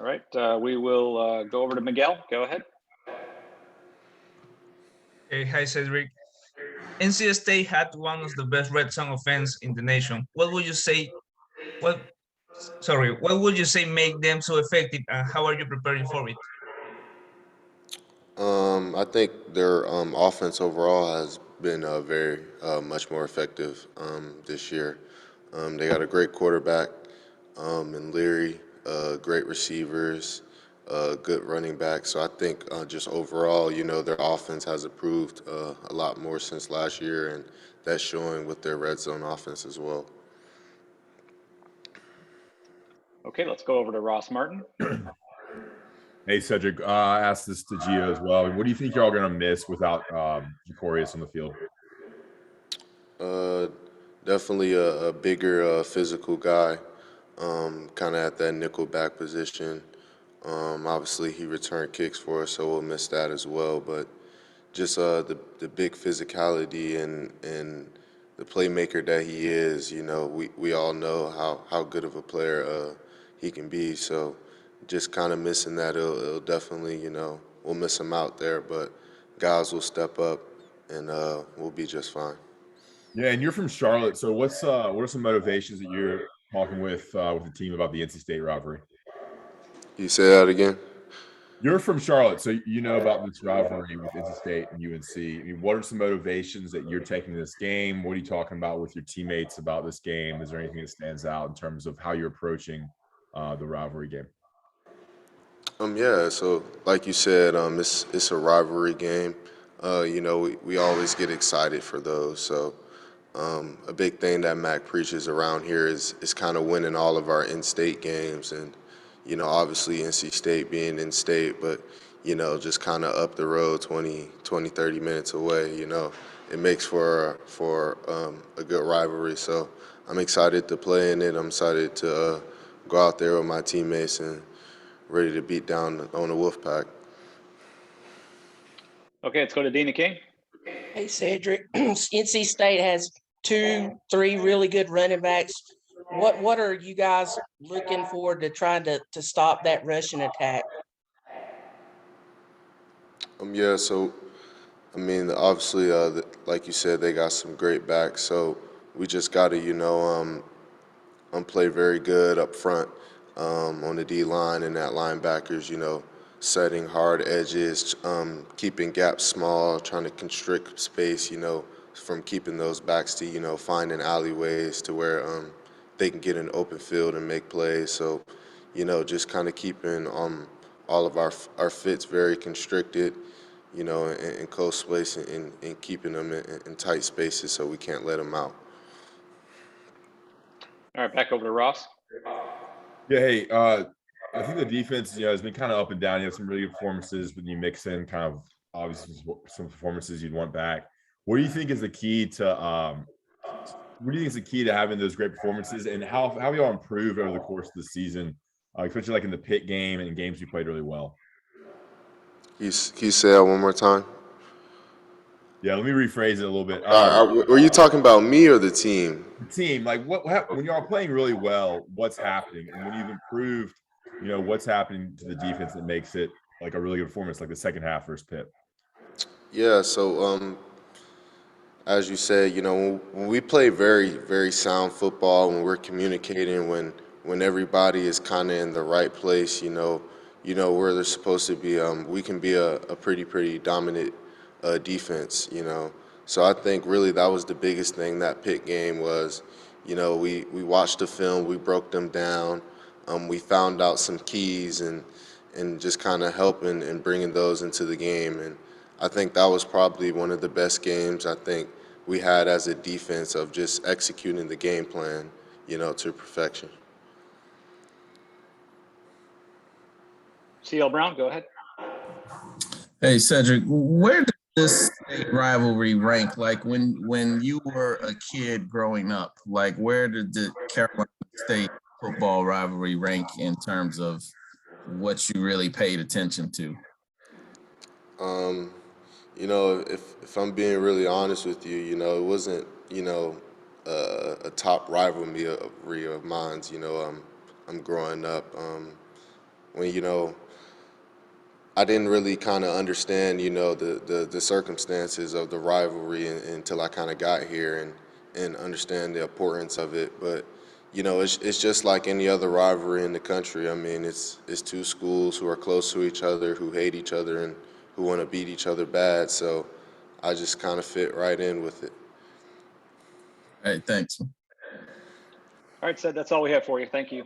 right, we will go over to Miguel. Go ahead. Hey, hi, Cedric. NC State had one of the best red zone offense in the nation. What would you say? What would you say make them so effective, and how are you preparing for it? I think their offense overall has been very much more effective this year. They got a great quarterback in Leary, great receivers, good running back. So I think just overall, their offense has improved a lot more since last year, and that's showing with their red zone offense as well. Okay, let's go over to Ross Martin. Hey, Cedric, I asked this to Gio as well. What do you think you're all going to miss without Jacorius on the field? Definitely a bigger physical guy, kind of at that nickel back position. Obviously, he returned kicks for us, so we'll miss that as well. But just the big physicality and the playmaker that he is, we all know how good of a player he can be. So just kind of missing that, it'll definitely, we'll miss him out there. But guys will step up, and we'll be just fine. Yeah, and you're from Charlotte, so what are some motivations that you're talking with the team about the NC State rivalry? You say that again? You're from Charlotte, so you know about this rivalry with NC State and UNC. I mean, what are some motivations that you're taking to this game? What are you talking about with your teammates about this game? Is there anything that stands out in terms of how you're approaching the rivalry game? Yeah. So like you said, it's a rivalry game. We always get excited for those. So a big thing that Mac preaches around here is kind of winning all of our in-state games, and obviously NC State being in state, but just kind of up the road 20, 30 minutes away. It makes for a good rivalry. So I'm excited to play in it. I'm excited to go out there with my teammates and ready to beat down on the Wolfpack. Okay, let's go to Dina King. Hey, Cedric. NC State has 3 really good running backs. What are you guys looking forward to trying to stop that rushing attack? Yeah, so I mean, obviously, like you said, they got some great backs. So we just got to, play very good up front on the D line and that linebackers. Setting hard edges, keeping gaps small, trying to constrict space. From keeping those backs to finding alleyways to where they can get an open field and make plays. So, just kind of keeping all of our fits very constricted, in close space and keeping them in tight spaces so we can't let them out. All right, back over to Ross. Yeah, hey, I think the defense, has been kind of up and down. You have some really good performances, but you mix in kind of obviously some performances you'd want back. What do you think is the key to having those great performances, and how have y'all improved over the course of the season, especially like in the Pitt game and in games you played really well? Can you say that one more time? Yeah, let me rephrase it a little bit. Were you talking about me or the team? The team, like when y'all playing really well, what's happening, and when you've improved, what's happening to the defense that makes it like a really good performance, like the second half versus Pitt? Yeah, so as you said, when we play very, very sound football, when we're communicating, when everybody is kind of in the right place, where they're supposed to be, we can be a pretty dominant defense, So I think really that was the biggest thing that Pitt game was, we watched the film, we broke them down, we found out some keys and just kind of helping and bringing those into the game. And I think that was probably one of the best games I think we had as a defense of just executing the game plan, to perfection. CL Brown, go ahead. Hey, Cedric, where does this state rivalry rank? Like when you were a kid growing up, like where did the Carolina State football rivalry rank in terms of what you really paid attention to? If I'm being really honest with you, it wasn't, a top rivalry of mine. I'm growing up. you know, I didn't really kind of understand, you know, the circumstances of the rivalry until I kind of got here and understand the importance of it. But, you know, it's just like any other rivalry in the country. I mean, it's two schools who are close to each other, who hate each other, and who want to beat each other bad. So I just kind of fit right in with it. All right, thanks. All right, Sid, that's all we have for you. Thank you.